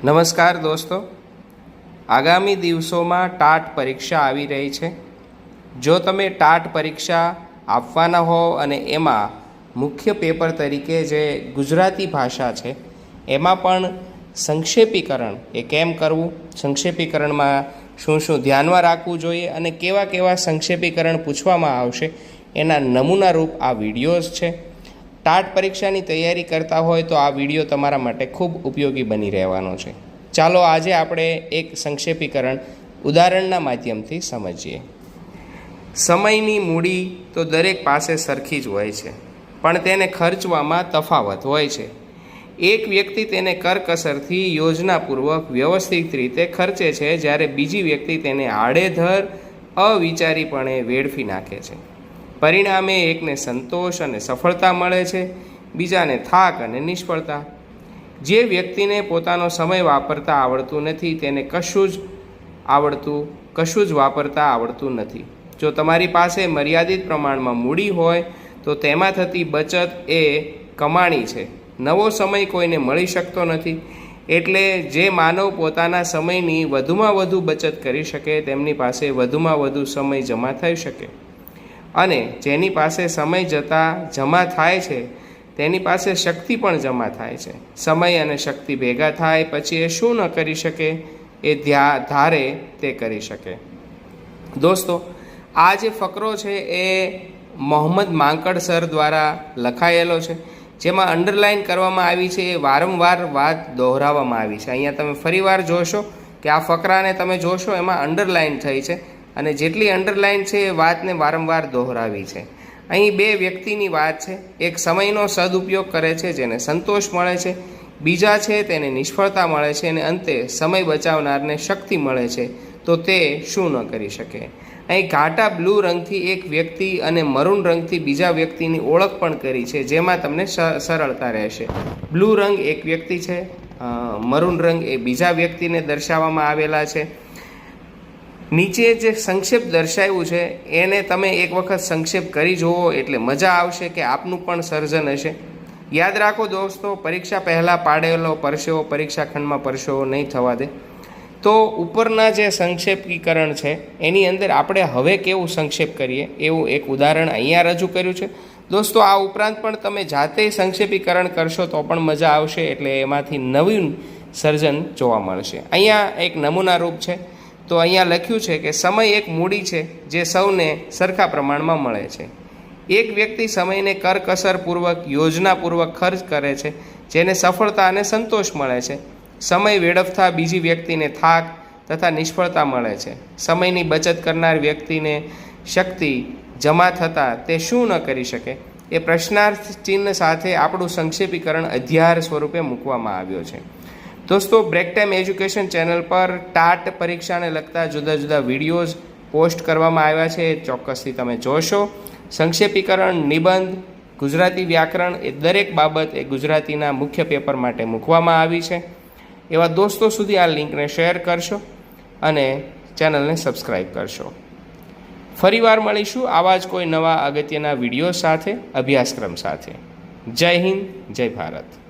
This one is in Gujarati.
નમસ્કાર દોસ્તો, આગામી દિવસોમાં ટાટ પરીક્ષા આવી રહી છે। જો તમે ટાટ પરીક્ષા આપવાના હો અને એમાં મુખ્ય પેપર તરીકે જે ગુજરાતી ભાષા છે એમાં પણ સંક્ષેપીકરણ એ કેમ કરવું, સંક્ષેપીકરણમાં શું શું ધ્યાનમાં રાખવું જોઈએ અને કેવા કેવા સંક્ષેપીકરણ પૂછવામાં આવશે એના નમૂનારૂપ આ વિડીયોઝ છે। ટાટ પરીક્ષાની તૈયારી કરતા હોય તો આ વિડીયો તમારા માટે ખૂબ ઉપયોગી બની રહેવાનો છે। ચાલો આજે આપણે એક સંક્ષેપીકરણ ઉદાહરણના માધ્યમથી સમજીએ। સમયની મૂડી તો દરેક પાસે સરખી જ હોય છે, પણ તેને ખર્ચવામાં તફાવત હોય છે। એક વ્યક્તિ તેને કરકસરથી યોજનાપૂર્વક વ્યવસ્થિત રીતે ખર્ચે છે, જ્યારે બીજી વ્યક્તિ તેને આડેધડ અવિચારીપણે વેડફી નાખે છે। પરિણામે એકને સંતોષ અને સફળતા મળે છે, બીજાને થાક અને નિષ્ફળતા। જે વ્યક્તિને પોતાનો સમય વાપરતા આવડતું નથી તેને કશું જ વાપરતા આવડતું નથી। જો તમારી પાસે મર્યાદિત પ્રમાણમાં મૂડી હોય તો તેમાં થતી બચત એ કમાણી છે। નવો સમય કોઈને મળી શકતો નથી, એટલે જે માનવ પોતાના સમયની વધુમાં વધુ બચત કરી શકે તેમની પાસે વધુમાં વધુ સમય જમા થઈ શકે, અને જેની પાસે સમય જમા થાય છે તેની પાસે શક્તિ પણ જમા થાય છે। સમય અને શક્તિ ભેગા થાય પછી એ શું ન કરી શકે, એ ધારે તે કરી શકે। દોસ્તો, આ જે ફકરો છે એ મોહમ્મદ માંકડ સર દ્વારા લખાયેલો છે, જેમાં અંડરલાઇન કરવામાં આવી છે, એ વારંવાર વાત દોહરાવવામાં આવી છે। અહીંયા તમે ફરીવાર જોશો કે આ ફકરાને તમે જોશો એમાં અંડરલાઇન થઈ છે, અને જેટલી અંડરલાઇન છે એ વાતને વારંવાર દોહરાવી છે। અહીં બે વ્યક્તિની વાત છે। એક સમયનો સદુપયોગ કરે છે જેને સંતોષ મળે છે, બીજા છે તેને નિષ્ફળતા મળે છે, અને અંતે સમય બચાવનારને શક્તિ મળે છે, તો તે શું ન કરી શકે। અહીં ઘાટા બ્લુ રંગથી એક વ્યક્તિ અને મરૂન રંગથી બીજા વ્યક્તિની ઓળખ પણ કરી છે, જેમાં તમને સરળતા રહેશે। બ્લુ રંગ એક વ્યક્તિ છે, મરૂન રંગ એ બીજા વ્યક્તિને દર્શાવવામાં આવેલા છે। નીચે જે સંક્ષેપ દર્શાવ્યું છે એને તમે એક વખત સંક્ષેપ કરી જુઓ એટલે મજા આવશે કે આપનું પણ સર્જન હશે। યાદ રાખો દોસ્તો, પરીક્ષા પહેલાં પાડેલો પરસેવો પરીક્ષા ખંડમાં પરસેવો નહીં થવા દે। તો ઉપરના જે સંક્ષેપીકરણ છે એની અંદર આપણે હવે કેવું સંક્ષેપ કરીએ એવું એક ઉદાહરણ અહીંયા રજૂ કર્યું છે। દોસ્તો, આ ઉપરાંત પણ તમે જાતે સંક્ષેપીકરણ કરશો તો પણ મજા આવશે, એટલે એમાંથી નવીન સર્જન જોવા મળશે। અહીંયા એક નમૂનારૂપ છે। તો અહીંયા લખ્યું છે કે સમય એક મૂડી છે જે સૌને સરખા પ્રમાણમાં મળે છે। એક વ્યક્તિ સમયને કરકસરપૂર્વક યોજનાપૂર્વક ખર્ચ કરે છે, જેને સફળતા અને સંતોષ મળે છે। સમય વેડફતા બીજી વ્યક્તિને થાક તથા નિષ્ફળતા મળે છે। સમયની બચત કરનાર વ્યક્તિને શક્તિ જમા થતાં તે શું ન કરી શકે, એ પ્રશ્નાર્થ ચિહ્ન સાથે આપણું સંક્ષેપીકરણ અધ્યાય સ્વરૂપે મૂકવામાં આવ્યો છે। દોસ્તો, બ્રેક ટાઈમ એજ્યુકેશન ચેનલ પર ટાટ પરીક્ષાને લગતા જુદા જુદા વિડીયોઝ પોસ્ટ કરવામાં આવ્યા છે, ચોક્કસથી તમે જોશો। સંક્ષેપીકરણ, નિબંધ, ગુજરાતી વ્યાકરણ એ દરેક બાબત એ ગુજરાતીના મુખ્ય પેપર માટે મૂકવામાં આવી છે। એવા દોસ્તો સુધી આ લિંકને શેર કરશો અને ચેનલને સબસ્ક્રાઈબ કરશો। ફરીવાર મળીશું આવા જ કોઈ નવા અગત્યના વિડીયો સાથે, અભ્યાસક્રમ સાથે। જય હિન્દ, જય ભારત।